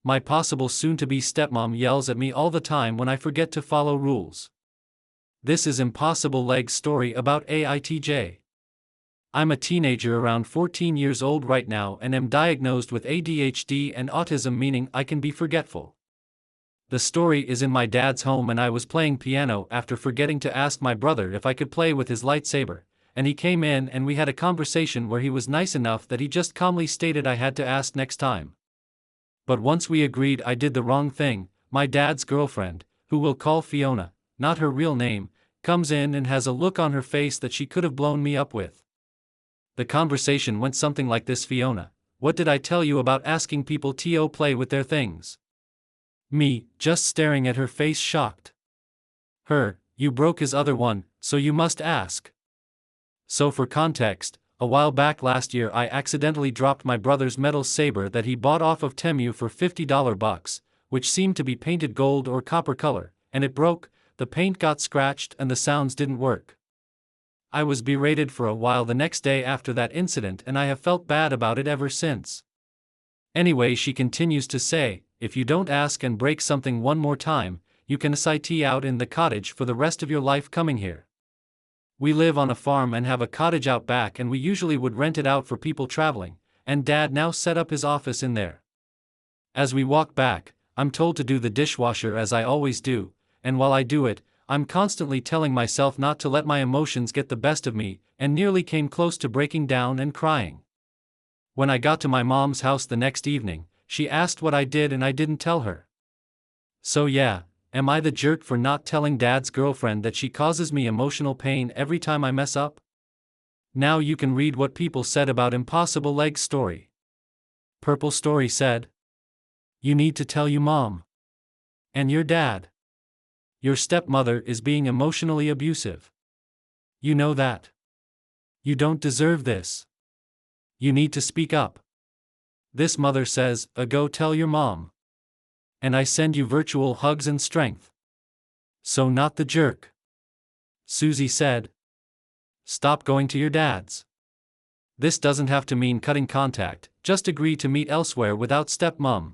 My possible soon-to-be stepmom yells at me all the time when I forget to follow rules. This is Impossible Leg's story about AITJ. I'm a teenager around 14 years old right now and am diagnosed with ADHD and autism, meaning I can be forgetful. The story is in my dad's home and I was playing piano after forgetting to ask my brother if I could play with his lightsaber, and he came in and we had a conversation where he was nice enough that he just calmly stated I had to ask next time. But once we agreed I did the wrong thing, my dad's girlfriend, who we'll call Fiona, not her real name, comes in and has a look on her face that she could have blown me up with. The conversation went something like this: Fiona, what did I tell you about asking people to play with their things? Me, just staring at her face shocked. Her, you broke his other one, so you must ask. So for context, a while back last year I accidentally dropped my brother's metal saber that he bought off of Temu for $50, which seemed to be painted gold or copper color, and it broke, the paint got scratched and the sounds didn't work. I was berated for a while the next day after that incident and I have felt bad about it ever since. Anyway, she continues to say, if you don't ask and break something one more time, you can sit out in the cottage for the rest of your life coming here. We live on a farm and have a cottage out back and we usually would rent it out for people traveling, and Dad now set up his office in there. As we walk back, I'm told to do the dishwasher as I always do, and while I do it, I'm constantly telling myself not to let my emotions get the best of me, and nearly came close to breaking down and crying. When I got to my mom's house the next evening, she asked what I did and I didn't tell her. So yeah, am I the jerk for not telling Dad's girlfriend that she causes me emotional pain every time I mess up? Now you can read what people said about Impossible Leg's story. Purple Story said, you need to tell your mom. And your dad. Your stepmother is being emotionally abusive. You know that. You don't deserve this. You need to speak up. This mother says, go tell your mom. And I send you virtual hugs and strength. So not the jerk. Susie said. Stop going to your dad's. This doesn't have to mean cutting contact, just agree to meet elsewhere without stepmom.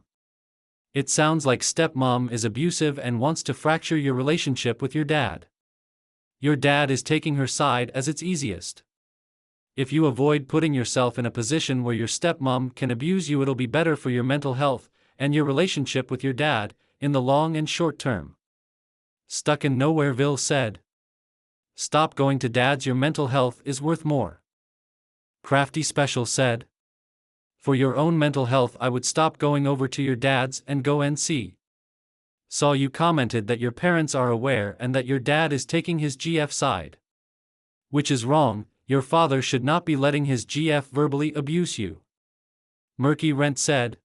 It sounds like stepmom is abusive and wants to fracture your relationship with your dad. Your dad is taking her side as it's easiest. If you avoid putting yourself in a position where your stepmom can abuse you, it'll be better for your mental health and your relationship with your dad, in the long and short term. Stuck in Nowhereville said. Stop going to dad's, your mental health is worth more. Crafty Special said. For your own mental health I would stop going over to your dad's and go NC. Saw you commented that your parents are aware and that your dad is taking his GF side. Which is wrong, your father should not be letting his GF verbally abuse you. Murky Rent said.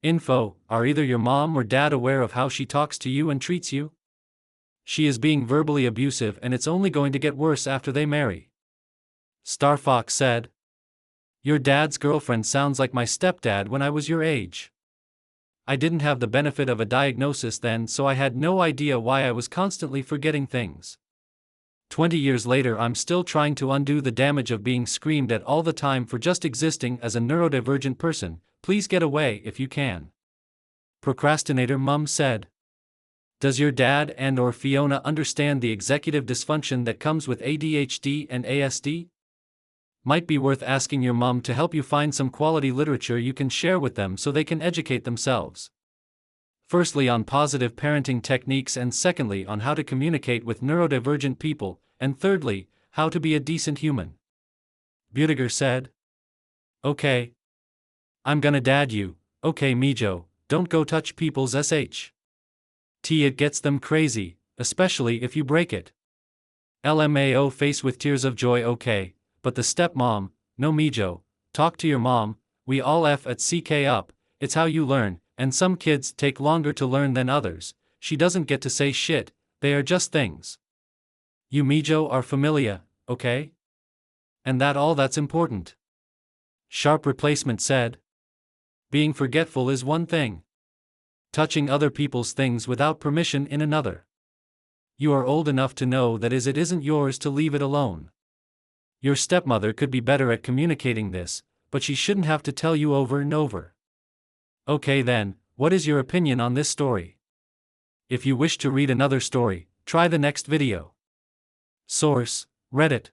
Info, are either your mom or dad aware of how she talks to you and treats you? She is being verbally abusive and it's only going to get worse after they marry. Star Fox said. Your dad's girlfriend sounds like my stepdad when I was your age. I didn't have the benefit of a diagnosis then, so I had no idea why I was constantly forgetting things. 20 years later I'm still trying to undo the damage of being screamed at all the time for just existing as a neurodivergent person. Please get away if you can. Procrastinator Mum said. Does your dad and or Fiona understand the executive dysfunction that comes with ADHD and ASD? Might be worth asking your mom to help you find some quality literature you can share with them so they can educate themselves. Firstly, on positive parenting techniques, and secondly, on how to communicate with neurodivergent people, and thirdly, how to be a decent human. Budiger said. Okay. I'm gonna dad you, okay Mijo, don't go touch people's sh. It gets them crazy, especially if you break it. LMAO face with tears of joy. Okay, but the stepmom, no Mijo, talk to your mom, we all F at CK up, it's how you learn, and some kids take longer to learn than others, she doesn't get to say shit, they are just things. You Mijo are familia, okay? And that's important. Sharp Replacement said. Being forgetful is one thing. Touching other people's things without permission in another. You are old enough to know that it isn't yours to leave it alone. Your stepmother could be better at communicating this, but she shouldn't have to tell you over and over. Okay then, What is your opinion on this story? If you wish to read another story, try the next video. Source: Reddit.